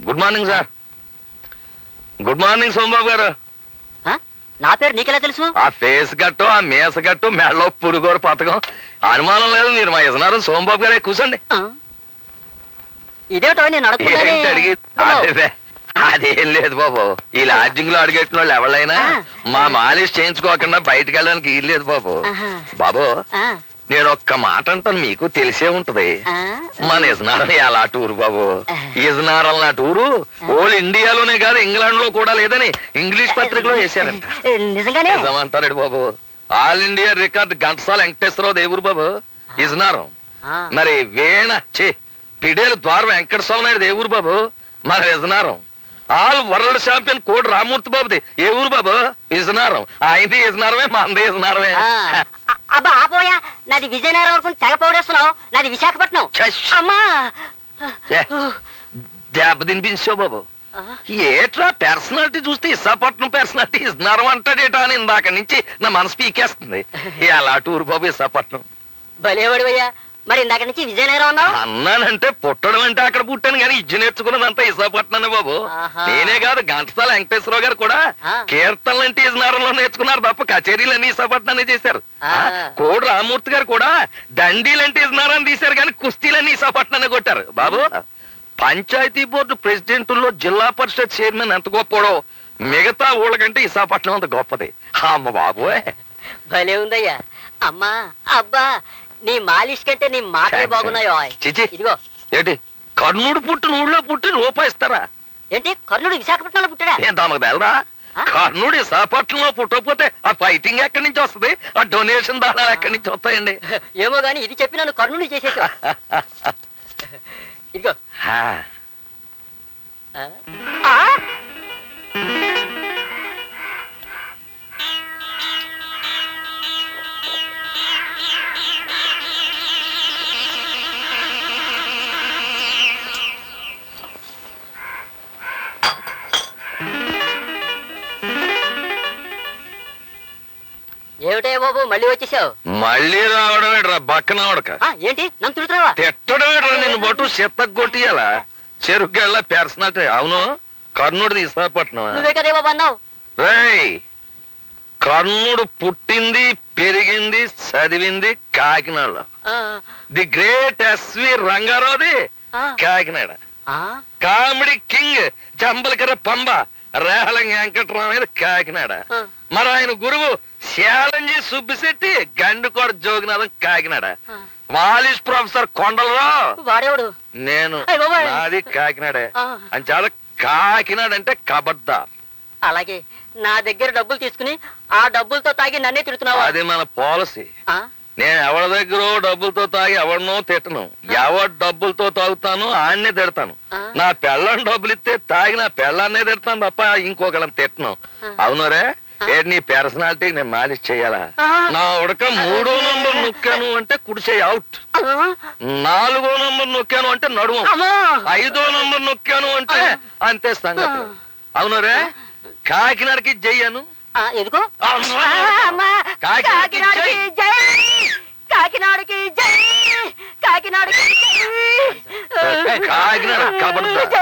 Good morning sir. Good morning Somababu గారు. నా పేరు నీకెలా తెలుసు? ఆ ఫేస్ గట్టు, ఆ మేస గట్టు, మెడలో పురుగోరు పథకం అనుమానం లేదు. మీరు మా యజమానం సోమబాబు గారే. కూర్చోండి. ఇదేటో నేను అడిగి అదేం లేదు బాబు. ఈ లాడ్జింగ్ లో అడిగెట్టిన వాళ్ళు ఎవరైనా మా మాలిష్ చేయించుకోకుండా బయటకు వెళ్ళడానికి లేదు బాబు. బాబు నేను ఒక్క మాట అంటాను, మీకు తెలిసే ఉంటది. మన ఇజనారం ఎలా టూరు బాబు. ఇజనారం నా టూరు ఓల్ ఇండియాలోనే కాదు ఇంగ్లాండ్ లో కూడా లేదని ఇంగ్లీష్ పత్రికలో వేశారంట. నిజమంటారు బాబు. All India record Ghantasala Venkateswara Rao దేవురు బాబు ఇజనారం. మరి వేణ పిడేలు ద్వార వెంకట స్వామి నాయుడు ఏ ఊరు బాబు? మన ఇజనారం. ఆల్ వరల్డ్ ఛాంపియన్ కోడి రామూర్తి బాబుది ఏ ఊరు బాబు? ఇజనారం. ఆయనది ఇజనారమే, మనది ఇజనారమే. అబ్బా ఆపోయా, నాది విజయనగరం వరకు తెగ పౌడేస్తున్నావు. నాది విశాఖపట్నం. అమ్మా దెబ్బ తినిపించావు బాబు. ఏట్రా పర్సనాలిటీ చూస్తే విశాఖపట్నం పర్సనాలిటీ ఇజనారం అంటాడేటా అని ఇందాక నుంచి నా మనసు పీకేస్తుంది. ఎలా టూరు బాబు విశాఖపట్నం. భలేవాడివయ్యా. మరి ఇందాక నుంచి విజయనగరం అన్నావు. అన్నానంటే పుట్టడం అంటే అక్కడ పుట్టాను కానీ ఇజ్జు నేర్చుకున్నదంతా విశాఖపట్నం బాబు. నేనే కాదు ఘంటసాల వెంకటేశ్వరరావు గారు కూడా కీర్తనలు అంటే ఇజనారంలో నేర్చుకున్నారు తప్ప కచేరీలన్నీ విశాఖపట్నాన్ని చేశారు. కోడి రామూర్తి గారు కూడా దండీలంటే ఇజనారాన్ని తీశారు కానీ కుస్తీలన్నీ విశాఖపట్నాన్ని కొట్టారు బాబు. పంచాయతీ బోర్డు ప్రెసిడెంట్లో జిల్లా పరిషత్ చైర్మన్ ఎంత గొప్పడో మిగతా ఊళ్ళకంటే విశాఖపట్నం అంత గొప్పది. అమ్మ బాబు భలే ఉందయ్యా. అమ్మా అబ్బా నీ మాలిష్ కంటే నీ మాటలే బాగున్నాయో. ఇదిగో ఏంటి కర్ణుడు పుట్టిన ఊళ్ళో పుట్టి రూపాయిస్తారా ఏంటి? కర్ణుడు విశాఖపట్నంలో పుట్టాడా? ఏం తమకు తెలరా? కర్ణుడు విశాఖపట్నంలో పుట్టకపోతే ఆ ఫైటింగ్ ఎక్కడి నుంచి వస్తుంది? ఆ డొనేషన్ దానాలు ఎక్కడి నుంచి వస్తాయండి? ఏమో గాని ఇది చెప్పి నన్ను కర్ణుడు చేసేసా. ఇదిగో ఏమిటే బాబు మళ్ళీ వచ్చేసావు? మళ్ళీ రావడం ఏంట్రా బక్కన వాడక. ఏంటి నన్ను తిడుతున్నావా? తిట్టడం ఏంట్రా నిన్ను బట్టు చెత్తకు కొట్టియాలా చెరుకెళ్ళ పర్సనాలిటీ. అవును కర్ణుడిది విశాఖపట్నం. నువ్వే కదే బాబు అన్నావు. రేయ్ కర్ణుడు పుట్టింది పెరిగింది చదివింది కాకినాడలో. ది గ్రేట్ ఎస్వి రంగారావుది కాకినాడ. కామెడీ కింగ్ జంబలకర పంబ రేహలంగి వెంకటరామయ్య కాకినాడ. మరి ఆయన గురువు శాలంజీ సుబ్బిశెట్టి గండుకోట జోగినాథం కాకినాడ. మాలిష్ ప్రొఫెసర్ కొండలరావు నేను నాది కాకినాడే. అని చాలా కాకినాడ అంటే కబడ్దార్. అలాగే నా దగ్గర డబ్బులు తీసుకుని ఆ డబ్బులతో తాగి నన్నే తిడుతున్నావా? అది మన పాలసీ. నేను ఎవరి దగ్గర డబ్బులతో తాగి ఎవరినో తిట్టను. ఎవరి డబ్బులతో తాగుతాను ఆన్నే తిడతాను. నా పెళ్ళని డబ్బులు ఇస్తే తాగి నా పెళ్ళాన్నే తిడతాను తప్ప ఇంకొకళ్ళని తిట్టను. అవునరే నీ పర్సనాలిటీ నేను మాలిష్ చెయ్యాలా? నా ఉడక 3వ నంబర్ నొక్కాను అంటే కుడిచే అవుట్. 4వ నంబర్ నొక్కాను అంటే నడుము. 5వ నంబర్ నొక్కాను అంటే అంతే సంగతి. అవునరే కాకినాడకి జయ్యాను. ఎందుకు? కాకినాడకి జై, కాకినాడకి జై, కాకినాడకి కాకినాడ కబడ్దార్.